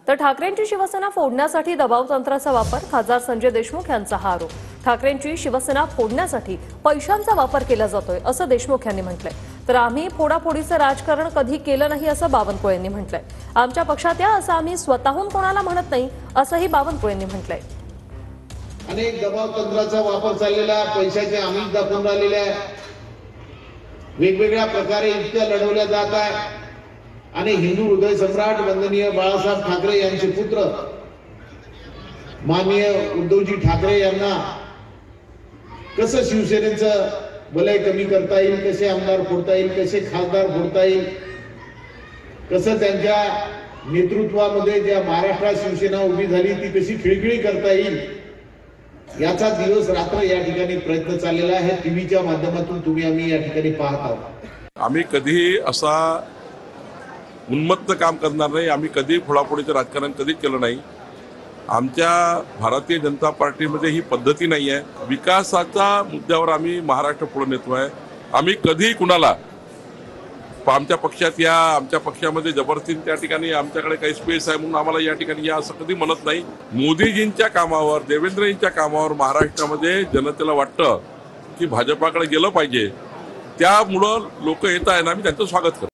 तर ठाकरेंची शिवसेना फोडण्यासाठी दबाव तंत्राचा वापर, खासदार संजय देशमुख यांचा हा आरोप। ठाकरेंची शिवसेना फोडण्यासाठी पैशांचा वापर केला जातोय असं देशमुख यांनी म्हटलंय। तर आम्ही फोडाफोडीचं राजकारण कधी केलं नाही असं बावनकुळे यांनी म्हटलंय। आमच्या पक्षात या असं आम्ही स्वतःहून कोणाला म्हणत नाही असंही बावनकुळे यांनी म्हटलंय। अनेक दबाव तंत्राचा वापर चाललेला, पैशाचे आमिष दाखवून राहिलेले आहे, वेगवेगळ्या प्रकारे युक्त्या लढवल्या जात आहे आणि हिंदू हृदय सम्राट वंदनीय बाळासाहेब ठाकरे यांचे पुत्र माननीय उद्धवजी ठाकरे यांना कसं शिवसेनेचं भले कमी करता येईल, कसे आमदार फोडता येईल, कसे खासदार फोडता येईल, कसं त्यांच्या नेतृत्वामध्ये ज्या महाराष्ट्रात शिवसेना उभी झाली ती कशी खिळखिळी करता येईल, याचा दिवस रात्र या ठिकाणी प्रयत्न चाललेला आहे। टीव्हीच्या माध्यमातून आम्ही या ठिकाणी पाहत आहोत। आम्ही कधीही असा उन्मत्त काम करणार नाही। आम्ही कधी फोडाफोडीचं राजकारण कधीच केलं नाही। आमच्या भारतीय जनता पार्टीमध्ये ही पद्धती नाही आहे। विकासाच्या मुद्द्यावर आम्ही महाराष्ट्र पुढे नेतो आहे। आम्ही कधीही कुणाला आमच्या पक्षात या, आमच्या पक्षामध्ये जबरदस्ती त्या ठिकाणी आमच्याकडे काही स्पेस आहे म्हणून आम्हाला या ठिकाणी या असं कधी म्हणत नाही। मोदीजींच्या कामावर, देवेंद्रजींच्या कामावर महाराष्ट्रामध्ये जनतेला वाटतं की भाजपाकडे गेलं पाहिजे, त्यामुळं लोक येत आहे ना, आम्ही त्यांचं स्वागत करतो।